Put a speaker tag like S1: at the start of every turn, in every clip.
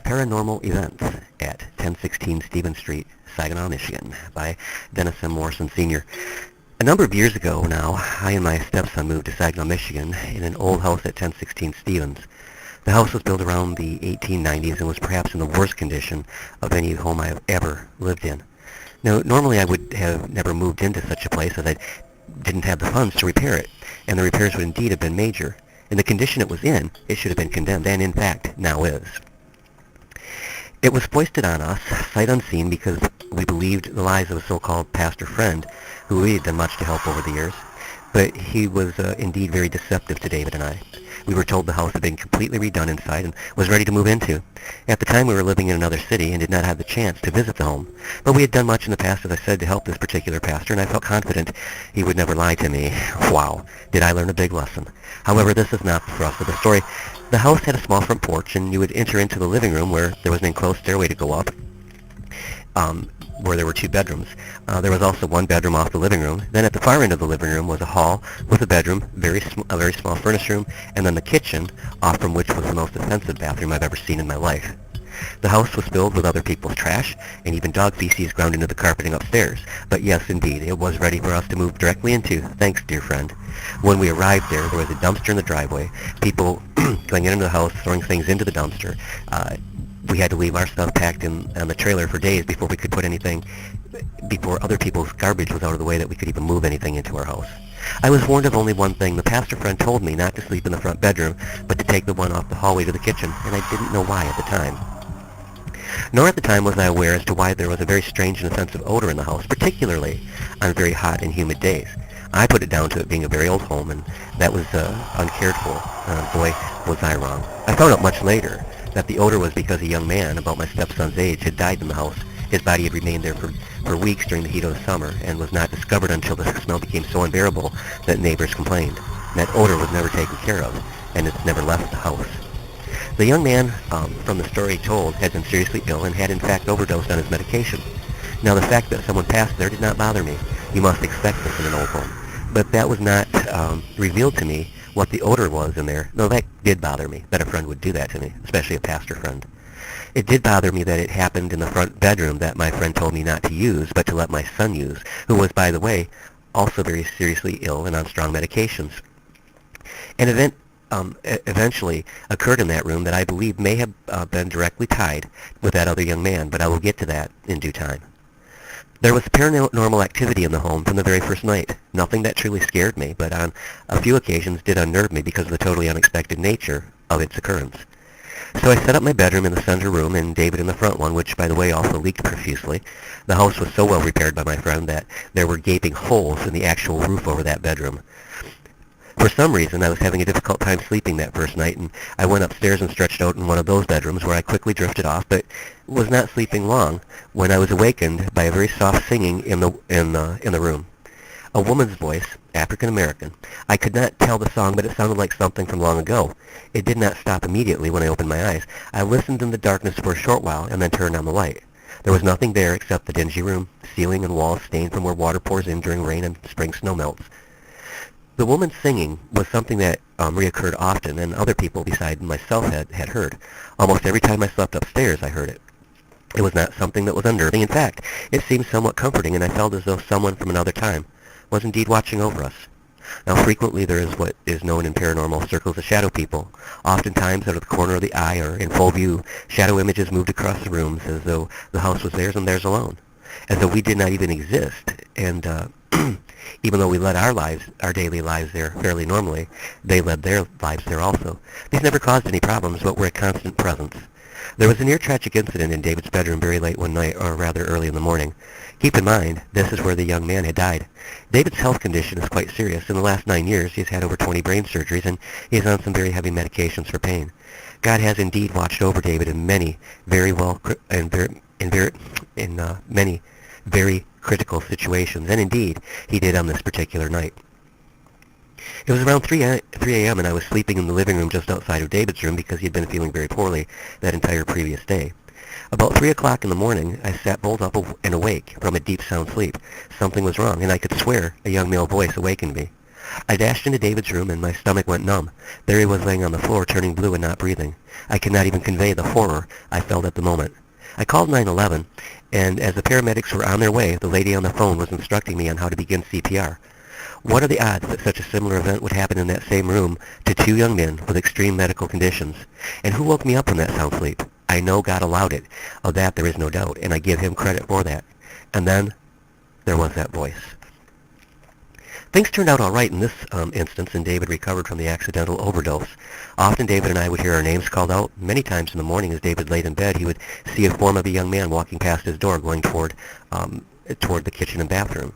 S1: Paranormal Events at 1016 Stevens Street, Saginaw, Michigan, by Dennis M. Morrison, Sr. A number of years ago now, I and my stepson moved to Saginaw, Michigan, in an old house at 1016 Stevens. The house was built around the 1890s and was perhaps in the worst condition of any home I have ever lived in. Now, normally I would have never moved into such a place as I didn't have the funds to repair it, and the repairs would indeed have been major. In the condition it was in, it should have been condemned, and in fact, now is. It was foisted on us, sight unseen, because we believed the lies of a so-called pastor friend, who we had done much to help over the years, but he was indeed very deceptive to David and I. We were told the house had been completely redone inside and was ready to move into. At the time we were living in another city and did not have the chance to visit the home, but we had done much in the past, as I said, to help this particular pastor, and I felt confident he would never lie to me. Wow, did I learn a big lesson. However, this is not the thrust of the story. The house had a small front porch, and you would enter into the living room where there was an enclosed stairway to go up, where there were two bedrooms. There was also one bedroom off the living room. Then at the far end of the living room was a hall with a bedroom, a very small furnace room, and then the kitchen, off from which was the most offensive bathroom I've ever seen in my life. The house was filled with other people's trash, and even dog feces ground into the carpeting upstairs. But yes, indeed, it was ready for us to move directly into. Thanks, dear friend. When we arrived there was a dumpster in the driveway, people going into the house, throwing things into the dumpster. We had to leave our stuff packed on the trailer for days before we could put anything, before other people's garbage was out of the way that we could even move anything into our house. I was warned of only one thing. The pastor friend told me not to sleep in the front bedroom, but to take the one off the hallway to the kitchen, and I didn't know why at the time. Nor at the time was I aware as to why there was a very strange and offensive odor in the house, particularly on very hot and humid days. I put it down to it being a very old home, and that was uncared for. Boy, was I wrong. I found out much later that the odor was because a young man, about my stepson's age, had died in the house. His body had remained there for weeks during the heat of the summer, and was not discovered until the smell became so unbearable that neighbors complained. That odor was never taken care of, and it's never left the house. The young man, from the story told, had been seriously ill and had in fact overdosed on his medication. Now, the fact that someone passed there did not bother me. You must expect this in an old home. But that was not revealed to me what the odor was in there. No, that did bother me, that a friend would do that to me, especially a pastor friend. It did bother me that it happened in the front bedroom that my friend told me not to use, but to let my son use, who was, by the way, also very seriously ill and on strong medications. An event eventually occurred in that room that I believe may have been directly tied with that other young man, but I will get to that in due time. There was paranormal activity in the home from the very first night. Nothing that truly scared me, but on a few occasions did unnerve me because of the totally unexpected nature of its occurrence. So I set up my bedroom in the center room and David in the front one, which, by the way, also leaked profusely. The house was so well repaired by my friend that there were gaping holes in the actual roof over that bedroom. For some reason, I was having a difficult time sleeping that first night, and I went upstairs and stretched out in one of those bedrooms where I quickly drifted off, but was not sleeping long when I was awakened by a very soft singing in the room. A woman's voice, African American. I could not tell the song, but it sounded like something from long ago. It did not stop immediately when I opened my eyes. I listened in the darkness for a short while and then turned on the light. There was nothing there except the dingy room, ceiling and walls stained from where water pours in during rain and spring snow melts. The woman's singing was something that reoccurred often, and other people besides myself had heard. Almost every time I slept upstairs, I heard it. It was not something that was unnerving. In fact, it seemed somewhat comforting, and I felt as though someone from another time was indeed watching over us. Now, frequently there is what is known in paranormal circles as shadow people. Oftentimes, out of the corner of the eye or in full view, shadow images moved across the rooms as though the house was theirs and theirs alone, as though we did not even exist, and even though we led our daily lives there fairly normally, they led their lives there also. These never caused any problems, but were a constant presence. There was a near-tragic incident in David's bedroom very late one night, or rather early in the morning. Keep in mind, this is where the young man had died. David's health condition is quite serious. In the last 9 years, he's had over 20 brain surgeries, and he is on some very heavy medications for pain. God has indeed watched over David in many very critical situations, and indeed, he did on this particular night. It was around 3 a.m. and I was sleeping in the living room just outside of David's room because he had been feeling very poorly that entire previous day. About 3 o'clock in the morning, I sat bolt up and awake from a deep sound sleep. Something was wrong, and I could swear a young male voice awakened me. I dashed into David's room, and my stomach went numb. There he was laying on the floor, turning blue and not breathing. I cannot even convey the horror I felt at the moment. I called 911, and as the paramedics were on their way, the lady on the phone was instructing me on how to begin CPR. What are the odds that such a similar event would happen in that same room to two young men with extreme medical conditions? And who woke me up from that sound sleep? I know God allowed it. Of that there is no doubt, and I give him credit for that. And then there was that voice. Things turned out all right in this instance, and David recovered from the accidental overdose. Often David and I would hear our names called out. Many times in the morning as David laid in bed, he would see a form of a young man walking past his door going toward the kitchen and bathroom.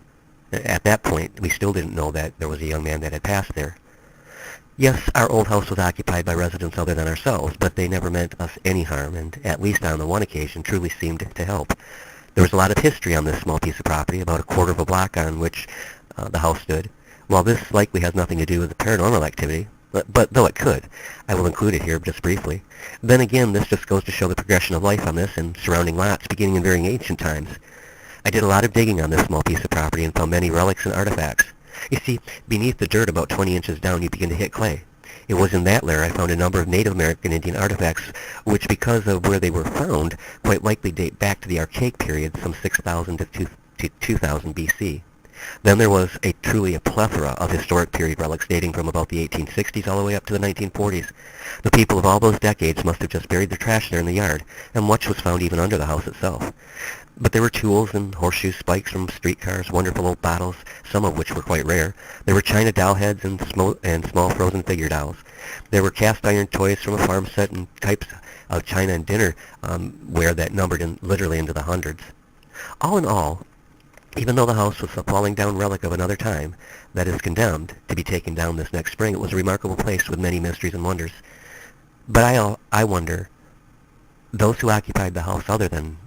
S1: At that point, we still didn't know that there was a young man that had passed there. Yes, our old house was occupied by residents other than ourselves, but they never meant us any harm, and at least on the one occasion truly seemed to help. There was a lot of history on this small piece of property, about a quarter of a block on which the house stood. While this likely has nothing to do with the paranormal activity, but though it could, I will include it here just briefly. Then again, this just goes to show the progression of life on this and surrounding lots, beginning in very ancient times. I did a lot of digging on this small piece of property and found many relics and artifacts. You see, beneath the dirt about 20 inches down, you begin to hit clay. It was in that layer I found a number of Native American Indian artifacts, which, because of where they were found, quite likely date back to the Archaic period, some 6,000 to 2,000 BC. Then there was truly a plethora of historic period relics dating from about the 1860s all the way up to the 1940s. The people of all those decades must have just buried their trash there in the yard, and much was found even under the house itself. But there were tools and horseshoe spikes from streetcars, wonderful old bottles, some of which were quite rare. There were china doll heads and small frozen figure dolls. There were cast iron toys from a farm set and types of china and dinner ware that numbered literally into the hundreds. All in all, even though the house was a falling down relic of another time that is condemned to be taken down this next spring, it was a remarkable place with many mysteries and wonders. But I wonder, those who occupied the house other than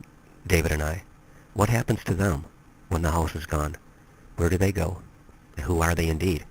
S1: David and I, what happens to them when the house is gone? Where do they go? Who are they indeed?